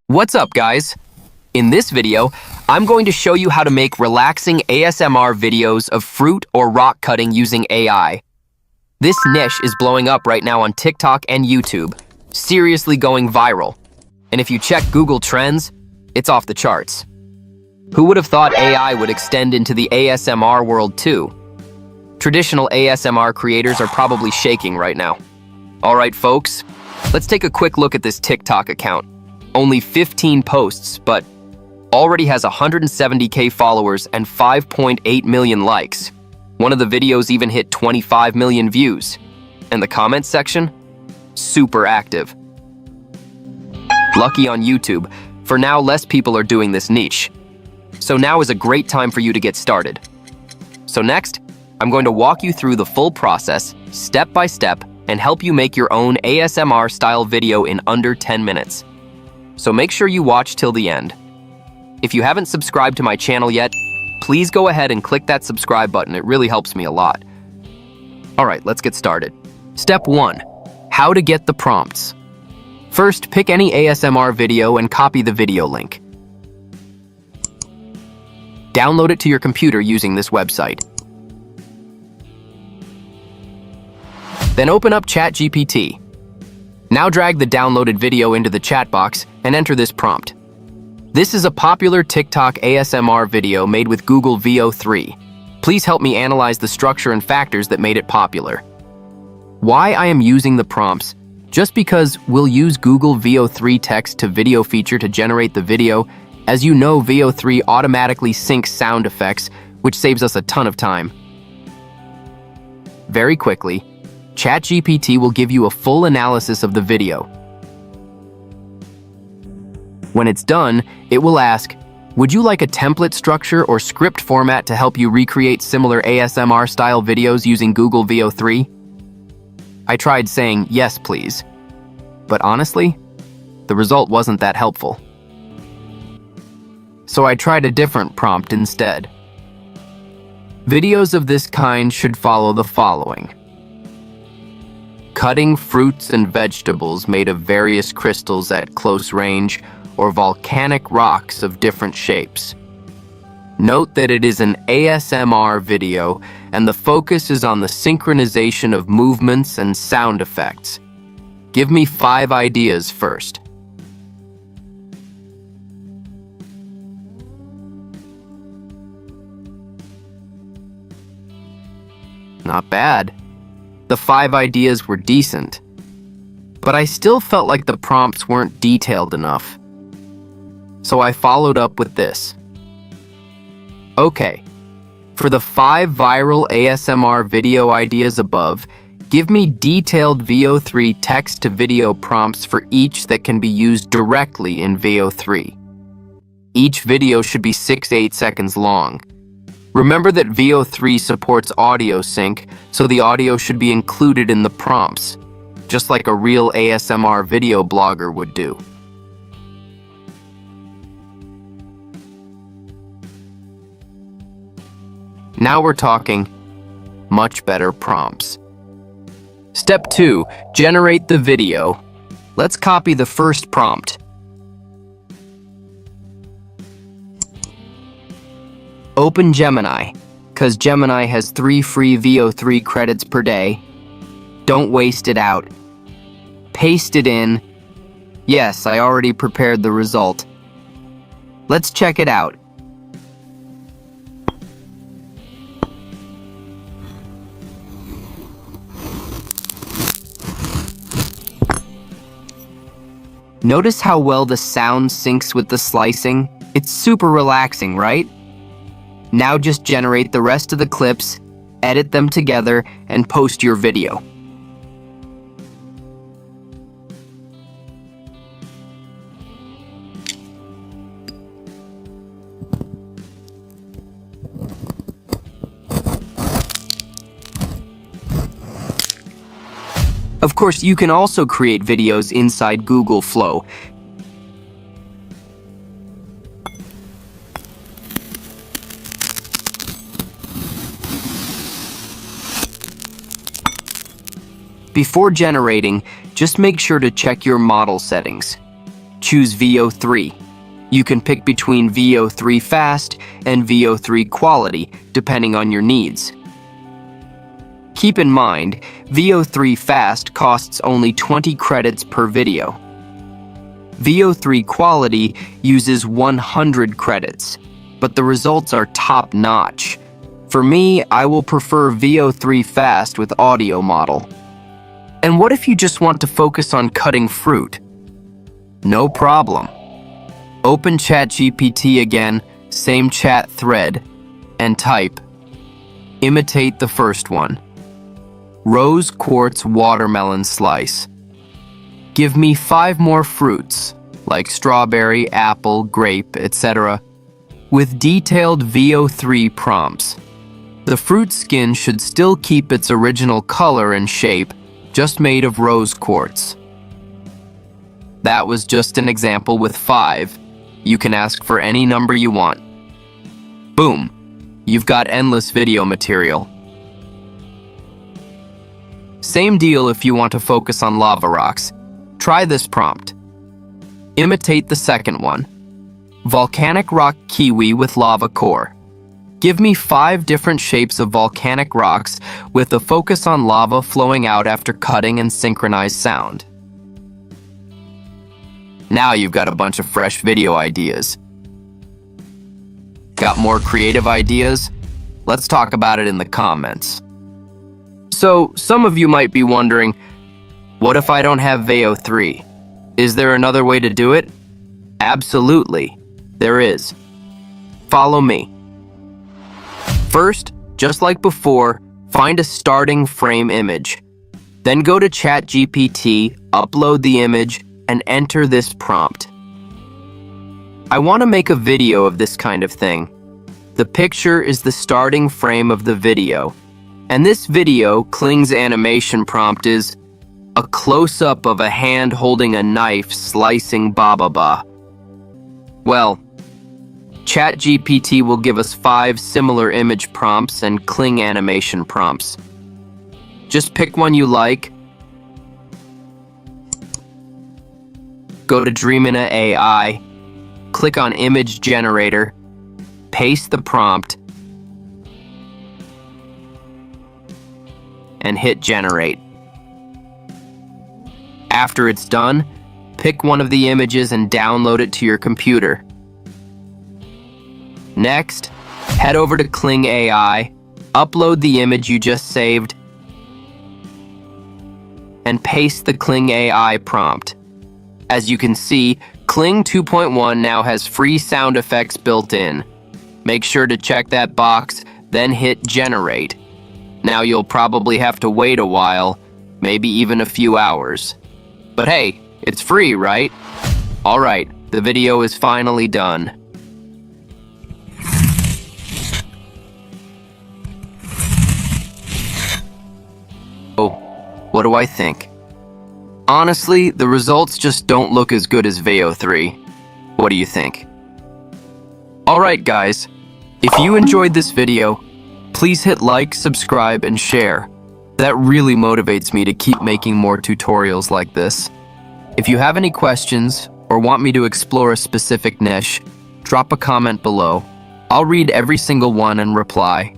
What's up, guys? In this video, I'm going to show you how to make relaxing ASMR videos of fruit or rock cutting using AI. This niche is blowing up right now on TikTok and YouTube, seriously going viral. And if you check Google Trends, it's off the charts. Who would have thought AI would extend into the ASMR world too? Traditional ASMR creators are probably shaking right now. All right, folks, let's take a quick look at this TikTok account. Only 15 posts, but already has 170K followers and 5.8 million likes. One of the videos even hit 25 million views. And the comments section? Super active. Lucky on YouTube, for now less people are doing this niche. So now is a great time for you to get started. So next, I'm going to walk you through the full process, step by step, and help you make your own ASMR style video in under 10 minutes. So make sure you watch till the end. If you haven't subscribed to my channel yet, please go ahead and click that subscribe button. It really helps me a lot. All right, let's get started. Step 1. How to get the prompts. First, pick any ASMR video and copy the video link. Download it to your computer using this website. Then open up ChatGPT. Now drag the downloaded video into the chat box and enter this prompt. This is a popular TikTok ASMR video made with Google Veo 3. Please help me analyze the structure and factors that made it popular. Why I am using the prompts? Just because we'll use Google Veo 3 text to video feature to generate the video. As you know, Veo 3 automatically syncs sound effects, which saves us a ton of time. Very quickly, ChatGPT will give you a full analysis of the video. When it's done, it will ask, would you like a template structure or script format to help you recreate similar ASMR-style videos using Google Veo 3? I tried saying, yes, please. But honestly, the result wasn't that helpful. So I tried a different prompt instead. Videos of this kind should follow the following. Cutting fruits and vegetables made of various crystals at close range or volcanic rocks of different shapes. Note that it is an ASMR video and the focus is on the synchronization of movements and sound effects. Give me 5 ideas first. Not bad. The 5 ideas were decent, but I still felt like the prompts weren't detailed enough. So I followed up with this. Okay, for the 5 viral ASMR video ideas above, give me detailed Veo 3 text-to-video prompts for each that can be used directly in Veo 3. Each video should be 6-8 seconds long. Remember that Veo 3 supports audio sync, so the audio should be included in the prompts, just like a real ASMR video blogger would do. Now we're talking much better prompts. Step 2. Generate the video. Let's copy the first prompt. Open Gemini, because Gemini has 3 free Veo 3 credits per day. Don't waste it out. Paste it in. Yes, I already prepared the result. Let's check it out. Notice how well the sound syncs with the slicing? It's super relaxing, right? Now just generate the rest of the clips, edit them together, and post your video. Of course, you can also create videos inside Google Flow. Before generating, just make sure to check your model settings. choose Veo 3. You can pick between Veo 3 Fast and Veo 3 Quality, depending on your needs. Keep in mind, Veo 3 Fast costs only 20 credits per video. Veo 3 Quality uses 100 credits, but the results are top-notch. For me, I will prefer Veo 3 Fast with audio model. And what if you just want to focus on cutting fruit? No problem. Open ChatGPT again, same chat thread, and type, imitate the first one. Rose quartz watermelon slice. Give me 5 more fruits, like strawberry, apple, grape, etc., with detailed Veo 3 prompts. The fruit skin should still keep its original color and shape, just made of rose quartz. That was just an example with 5. You can ask for any number you want. Boom! You've got endless video material. Same deal if you want to focus on lava rocks. Try this prompt. Imitate the second one. Volcanic rock kiwi with lava core. Give me 5 different shapes of volcanic rocks with a focus on lava flowing out after cutting and synchronized sound. Now you've got a bunch of fresh video ideas. Got more creative ideas? Let's talk about it in the comments. So, some of you might be wondering, what if I don't have Veo 3? Is there another way to do it? Absolutely, there is. Follow me. First, just like before, find a starting frame image. Then go to ChatGPT, upload the image, and enter this prompt. I want to make a video of this kind of thing. The picture is the starting frame of the video. And this video, Kling's animation prompt is a close-up of a hand holding a knife slicing bababa. Well, ChatGPT will give us 5 similar image prompts and Kling animation prompts. Just pick one you like. Go to Gemini AI, click on Image Generator, paste the prompt, and hit Generate. After it's done, pick one of the images and download it to your computer. Next, head over to Kling AI, upload the image you just saved, and paste the Kling AI prompt. As you can see, Kling 2.1 now has free sound effects built in. Make sure to check that box, then hit Generate. Now you'll probably have to wait a while, maybe even a few hours. But hey, it's free, right? Alright, the video is finally done. Oh, what do I think? Honestly, the results just don't look as good as Veo 3. What do you think? Alright guys, if you enjoyed this video, please hit like, subscribe, and share. That really motivates me to keep making more tutorials like this. If you have any questions or want me to explore a specific niche, drop a comment below. I'll read every single one and reply.